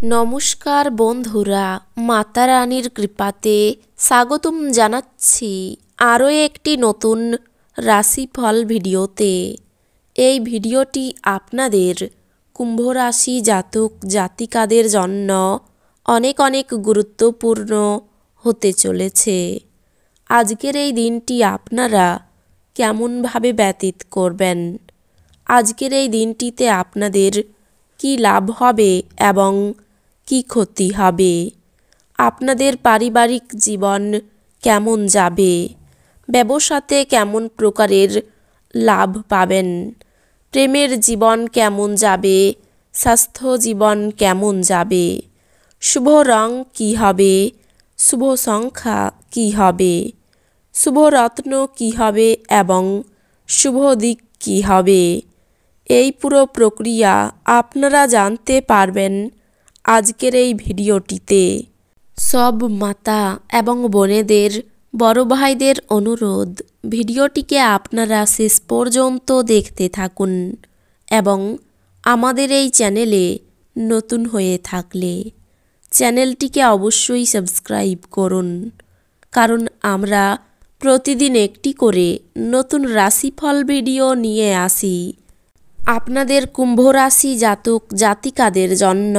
নমস্কার বন্ধুরা, মাতা রানীর কৃপাতে স্বাগতম জানাচ্ছি আরও একটি নতুন রাশিফল ভিডিওতে। এই ভিডিওটি আপনাদের কুম্ভ রাশি জাতক জাতিকাদের জন্য অনেক অনেক গুরুত্বপূর্ণ হতে চলেছে। আজকের এই দিনটি আপনারা কেমনভাবে ব্যতীত করবেন, আজকের এই দিনটিতে আপনাদের কি লাভ হবে এবং কি ক্ষতি হবে, আপনাদের পারিবারিক জীবন কেমন যাবে, ব্যবসাতে কেমন প্রকারের লাভ পাবেন, প্রেমের জীবন কেমন যাবে, স্বাস্থ্য জীবন কেমন যাবে, শুভ রং কী হবে, শুভ সংখ্যা কী হবে, শুভ রত্ন কী হবে এবং শুভ দিক কী হবে, এই পুরো প্রক্রিয়া আপনারা জানতে পারবেন আজকের এই ভিডিওটিতে। সব মাতা এবং বোনেদের, বড় ভাইদের অনুরোধ, ভিডিওটিকে আপনারা শেষ পর্যন্ত দেখতে থাকুন এবং আমাদের এই চ্যানেলে নতুন হয়ে থাকলে চ্যানেলটিকে অবশ্যই সাবস্ক্রাইব করুন, কারণ আমরা প্রতিদিন একটি করে নতুন রাশিফল ভিডিও নিয়ে আসি আপনাদের কুম্ভ রাশি জাতক জাতিকাদের জন্য।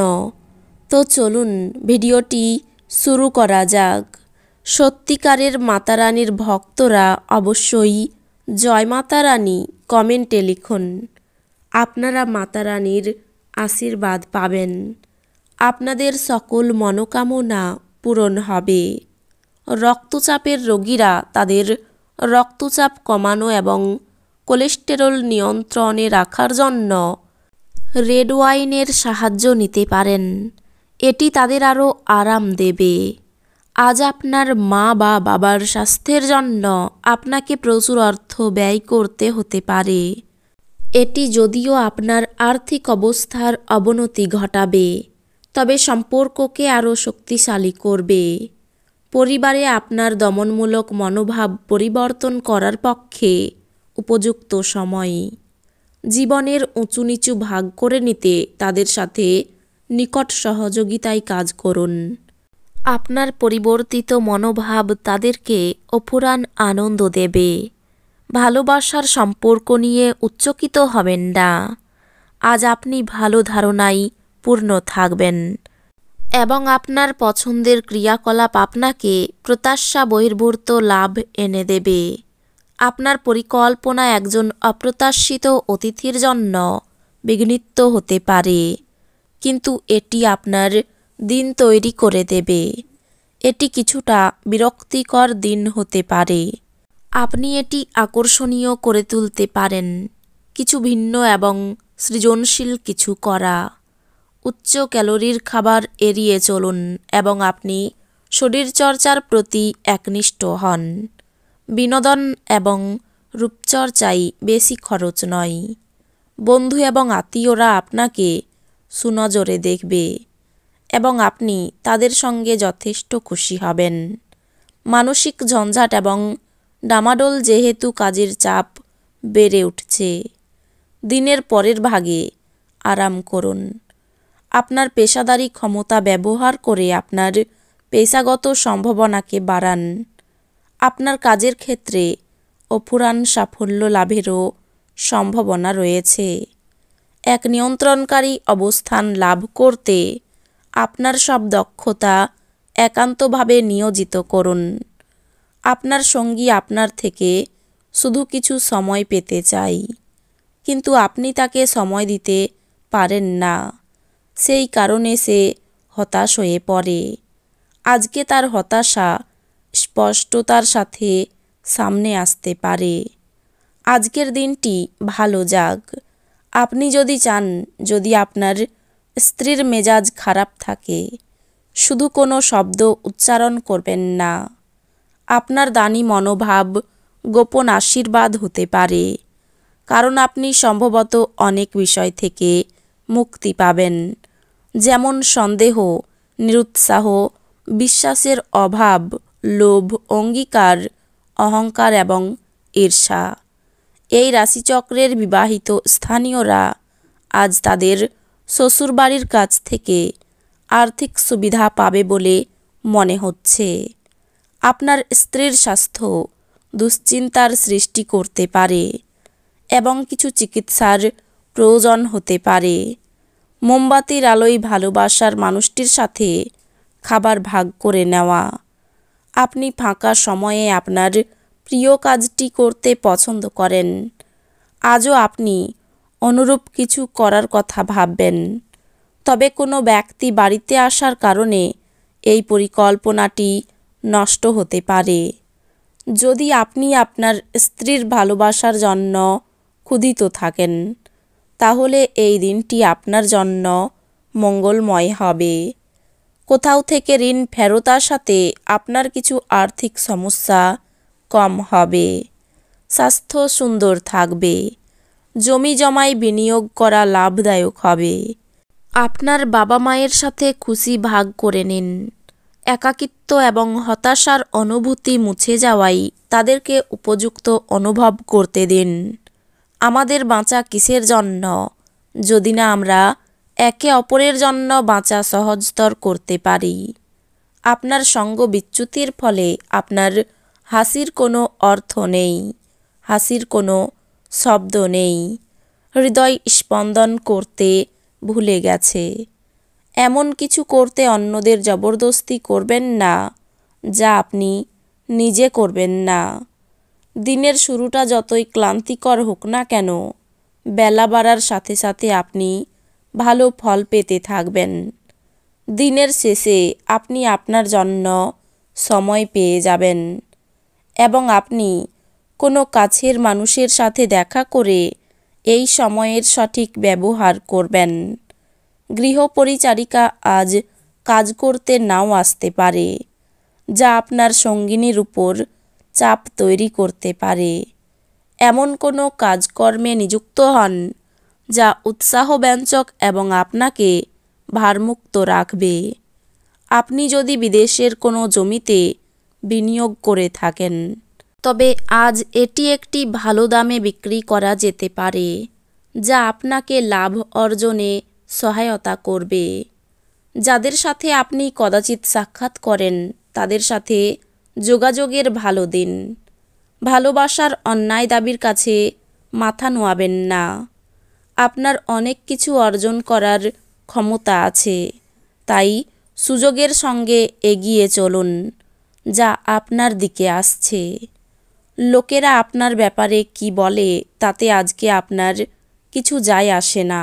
তো চলুন ভিডিওটি শুরু করা যাক। সত্যিকারের মাতা রানীর ভক্তরা অবশ্যই জয় মাতা রানী কমেন্টে লিখুন। আপনারা মাতা রানীর আশীর্বাদ পাবেন, আপনাদের সকল মনোকামনা পূরণ হবে। রক্তচাপের রোগীরা তাদের রক্তচাপ কমানো এবং কোলেস্টেরল নিয়ন্ত্রণে রাখার জন্য রেড ওয়াইনের সাহায্য নিতে পারেন, এটি তাদের আরও আরাম দেবে। আজ আপনার মা বা বাবার স্বাস্থ্যের জন্য আপনাকে প্রচুর অর্থ ব্যয় করতে হতে পারে। এটি যদিও আপনার আর্থিক অবস্থার অবনতি ঘটাবে, তবে সম্পর্ককে আরও শক্তিশালী করবে। পরিবারে আপনার দমনমূলক মনোভাব পরিবর্তন করার পক্ষে উপযুক্ত সময়। জীবনের উঁচু নিচু ভাগ করে নিতে তাদের সাথে নিকট সহযোগিতায় কাজ করুন। আপনার পরিবর্তিত মনোভাব তাদেরকে অফুরান আনন্দ দেবে। ভালোবাসার সম্পর্ক নিয়ে উচ্চকিত হবেন না। আজ আপনি ভালো ধারণায় পূর্ণ থাকবেন এবং আপনার পছন্দের ক্রিয়াকলাপ আপনাকে প্রত্যাশা বহির্ভূত লাভ এনে দেবে। আপনার পরিকল্পনা একজন অপ্রত্যাশিত অতিথির জন্য বিঘ্নিত হতে পারে, কিন্তু এটি আপনার দিন তৈরি করে দেবে। এটি কিছুটা বিরক্তিকর দিন হতে পারে। আপনি এটি আকর্ষণীয় করে তুলতে পারেন কিছু ভিন্ন এবং সৃজনশীল কিছু করা। উচ্চ ক্যালোরির খাবার এড়িয়ে চলুন এবং আপনি শরীরচর্চার প্রতি একনিষ্ঠ হন। বিনোদন এবং রূপচর্চায় বেশি খরচ নয়। বন্ধু এবং আত্মীয়রা আপনাকে সুনজরে দেখবে এবং আপনি তাদের সঙ্গে যথেষ্ট খুশি হবেন। মানসিক ঝঞ্ঝাট এবং ডামাডোল যেহেতু কাজের চাপ বেড়ে উঠছে, দিনের পরের ভাগে আরাম করুন। আপনার পেশাদারি ক্ষমতা ব্যবহার করে আপনার পেশাগত সম্ভাবনাকে বাড়ান। আপনার কাজের ক্ষেত্রে অফুরান সাফল্য লাভেরও সম্ভাবনা রয়েছে। এক নিয়ন্ত্রণকারী অবস্থান লাভ করতে আপনার সব দক্ষতা একান্তভাবে নিয়োজিত করুন। আপনার সঙ্গী আপনার থেকে শুধু কিছু সময় পেতে চাই, কিন্তু আপনি তাকে সময় দিতে পারেন না। সেই কারণে সে হতাশ হয়ে পড়ে। আজকে তার হতাশা স্পষ্টতার সাথে সামনে আসতে পারে। আজকের দিনটি ভালো যাক। আপনি যদি চান, যদি আপনার স্ত্রীর মেজাজ খারাপ থাকে, শুধু কোনো শব্দ উচ্চারণ করবেন না। আপনার দানি মনোভাব গোপন আশীর্বাদ হতে পারে, কারণ আপনি সম্ভবত অনেক বিষয় থেকে মুক্তি পাবেন, যেমন সন্দেহ, নিরুৎসাহ, বিশ্বাসের অভাব, লোভ, অঙ্গীকার, অহংকার এবং ঈর্ষা। এই রাশিচক্রের বিবাহিত স্থানীয়রা আজ তাদের শ্বশুরবাড়ির কাছ থেকে আর্থিক সুবিধা পাবে বলে মনে হচ্ছে। আপনার স্ত্রীর স্বাস্থ্য দুশ্চিন্তার সৃষ্টি করতে পারে এবং কিছু চিকিৎসার প্রয়োজন হতে পারে। মোমবাতির আলোয় ভালোবাসার মানুষটির সাথে খাবার ভাগ করে নেওয়া। আপনি ফাঁকা সময়ে আপনার প্রিয় কাজটি করতে পছন্দ করেন। আজও আপনি অনুরূপ কিছু করার কথা ভাববেন, তবে কোনো ব্যক্তি বাড়িতে আসার কারণে এই পরিকল্পনাটি নষ্ট হতে পারে। যদি আপনি আপনার স্ত্রীর ভালোবাসার জন্য ক্ষুধিত থাকেন, তাহলে এই দিনটি আপনার জন্য মঙ্গলময় হবে। কোথাও থেকে ঋণ ফেরত আসাতে আপনার কিছু আর্থিক সমস্যা কম হবে। স্বাস্থ্য সুন্দর থাকবে। জমি জমায় বিনিয়োগ করা লাভদায়ক হবে। আপনার বাবা মায়ের সাথে খুশি ভাগ করে নিন। একাকিত্ব এবং হতাশার অনুভূতি মুছে যাওয়ায় তাদেরকে উপযুক্ত অনুভব করতে দিন। আমাদের বাঁচা কিসের জন্য, যদি না আমরা একে অপরের জন্য বাঁচা সহজতর করতে পারি। আপনার সঙ্গ বিচ্যুতির ফলে আপনার হাসির কোনো অর্থ নেই, হাসির কোনো শব্দ নেই। হৃদয় স্পন্দন করতে ভুলে গেছে। এমন কিছু করতে অন্যদের জবরদস্তি করবেন না যা আপনি নিজে করবেন না। দিনের শুরুটা যতই ক্লান্তিকর হোক না কেন, বেলা বাড়ার সাথে সাথে আপনি ভালো ফল পেতে থাকবেন। দিনের শেষে আপনি আপনার জন্য সময় পেয়ে যাবেন এবং আপনি কোনো কাছের মানুষের সাথে দেখা করে এই সময়ের সঠিক ব্যবহার করবেন। গৃহপরিচারিকা আজ কাজ করতে নাও আসতে পারে, যা আপনার সঙ্গিনীর উপর চাপ তৈরি করতে পারে। এমন কোনো কাজকর্মে নিযুক্ত হন যা উৎসাহব্যঞ্জক এবং আপনাকে ভারমুক্ত রাখবে। আপনি যদি বিদেশের কোনো জমিতে বিনিয়োগ করে থাকেন, তবে আজ এটি একটি ভালো দামে বিক্রি করা যেতে পারে, যা আপনাকে লাভ অর্জনে সহায়তা করবে। যাদের সাথে আপনি কদাচিৎ সাক্ষাৎ করেন তাদের সাথে যোগাযোগের ভালো দিন। ভালোবাসার অন্যায় দাবির কাছে মাথা নোয়াবেন না। আপনার অনেক কিছু অর্জন করার ক্ষমতা আছে, তাই সুযোগের সঙ্গে এগিয়ে চলুন যা আপনার দিকে আসছে। লোকেরা আপনার ব্যাপারে কি বলে তাতে আজকে আপনার কিছু যায় আসে না।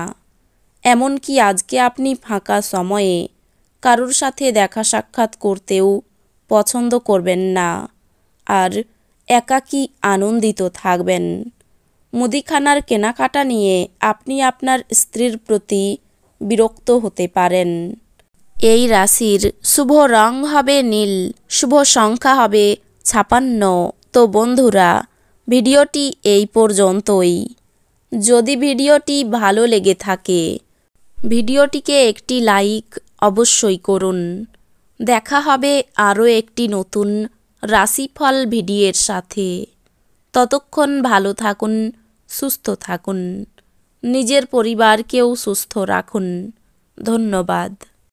এমনকি আজকে আপনি ফাঁকা সময়ে কারোর সাথে দেখা সাক্ষাৎ করতেও পছন্দ করবেন না আর একাকী আনন্দিত থাকবেন। মুদিখানার কেনাকাটা নিয়ে আপনি আপনার স্ত্রীর প্রতি বিরক্ত হতে পারেন। এই রাশির শুভ রং হবে নীল, শুভ সংখ্যা হবে 56। তো বন্ধুরা, ভিডিওটি এই পর্যন্তই। যদি ভিডিওটি ভালো লেগে থাকে ভিডিওটিকে একটি লাইক অবশ্যই করুন। দেখা হবে আরও একটি নতুন রাশিফল ভিডিওর সাথে। ততক্ষণ ভালো থাকুন, সুস্থ থাকুন, নিজের পরিবারকেও সুস্থ রাখুন। ধন্যবাদ।